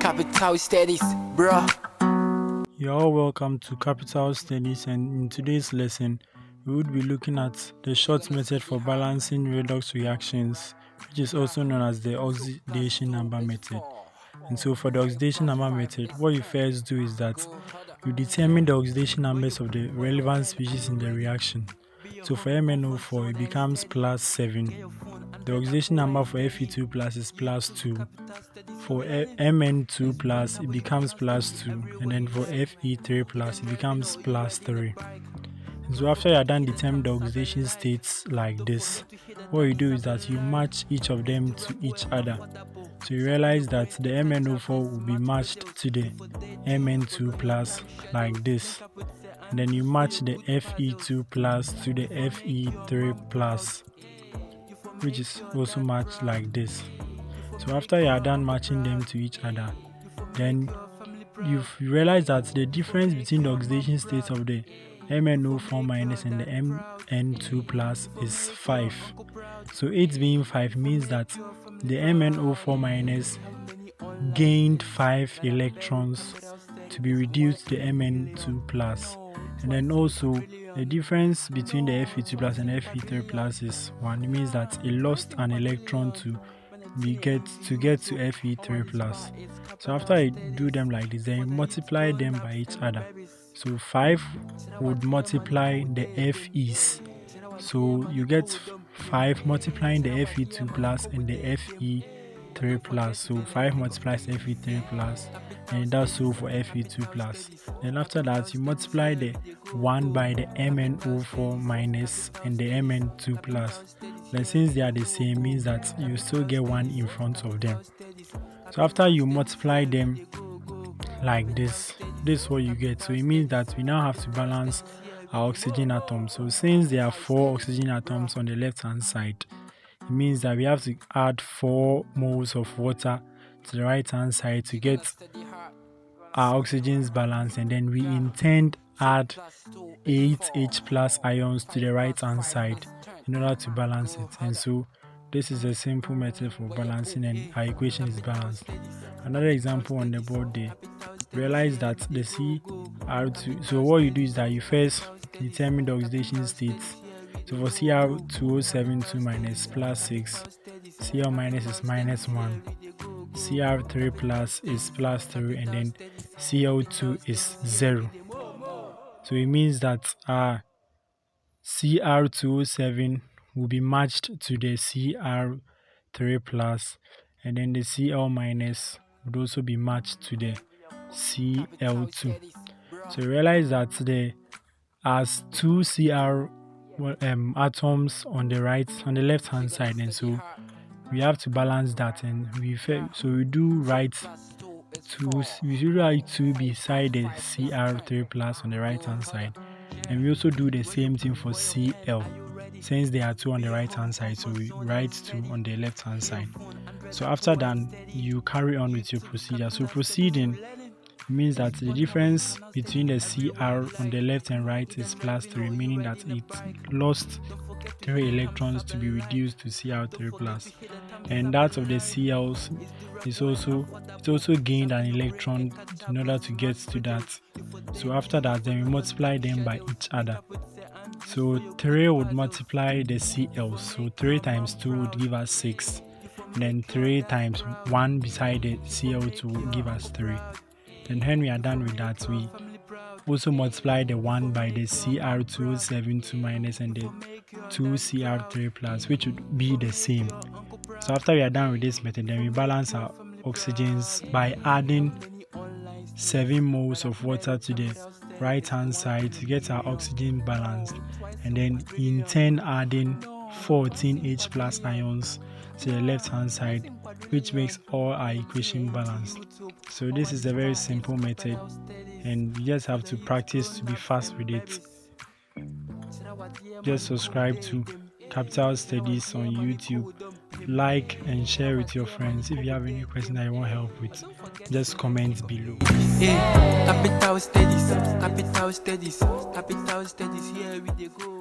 Capital Studies, bro. You're all welcome to Capital Studies, and in today's lesson, we would be looking at the short method for balancing redox reactions, which is also known as the oxidation number method. And so, for the oxidation number method, what you first do is that you determine the oxidation numbers of the relevant species in the reaction. So, for MnO4, it becomes plus 7. The oxidation number for Fe2 plus is plus 2. For Mn2 plus, it becomes plus 2. And then for Fe3 plus, it becomes plus 3. And so after you are done determining the oxidation states like this, what you do is that you match each of them to each other. So you realize that the MnO4 will be matched to the Mn2 plus like this. And then you match the Fe2 plus to the Fe3 plus, which is also matched like this. So after you are done matching them to each other, then you realize that the difference between the oxidation states of the MnO4 minus and the Mn2 plus is 5. So 8 being 5 means that the MnO4 minus gained 5 electrons to be reduced to the Mn2 plus. And then also the difference between the Fe2 plus and Fe3 plus is 1. It means that it lost an electron to get to Fe3 plus. So after you do them like this, then you multiply them by each other. So 5 would multiply the Fe's. So you get 5 multiplying the Fe2 plus and the Fe3 plus. So 5 multiplies Fe3 plus, and it does so for Fe2 plus. Then after that, you multiply the 1 by the MnO4 minus and the Mn2 plus. Then since they are the same, means that you still get 1 in front of them. So after you multiply them like this is what you get. So it means that we now have to balance our oxygen atoms. So since there are 4 oxygen atoms on the left hand side, it means that we have to add 4 moles of water to the right hand side to get our oxygens balanced, and then we intend add 8 H plus ions to the right hand side in order to balance it. And so this is a simple method for balancing, and our equation is balanced. Another example on the board there, realize that the Cr2, so what you do is that you first determine the oxidation states. So for Cr2O72 minus plus 6, Cl minus is minus 1, Cr3 plus is plus 3, and then Cl2 is 0. So it means that Cr2O7 will be matched to the Cr3 plus, and then the Cl minus would also be matched to the Cl2. So you realize that there are 2 Cr atoms on the left hand side, and so we have to balance that, and we do write 2 beside the Cr3 plus on the right hand side, and we also do the same thing for Cl since there are 2 on the right hand side, so we write 2 on the left hand side. So after that, you carry on with your procedure. So proceeding means that the difference between the Cr on the left and right is plus 3, meaning that it lost 3 electrons to be reduced to Cr3 plus, and that of the Cls is also gained an electron in order to get to that. So after that, then we multiply them by each other. So 3 would multiply the Cls, so 3 times 2 would give us 6, and then 3 times 1 beside the Cl2 would give us 3. And when we are done with that, we also multiply the 1 by the Cr2O72 minus and the 2 Cr3 plus, which would be the same. So after we are done with this method, then we balance our oxygens by adding 7 moles of water to the right hand side to get our oxygen balanced, and then in turn adding 14 H plus ions to the left hand side, which makes all our equation balanced. So this is a very simple method, and you just have to practice to be fast with it. Just subscribe to Capital Studies on YouTube, like and share with your friends. If you have any question that you want help with, just comment below. Capital Studies, Capital Studies, Capital Studies, here we go.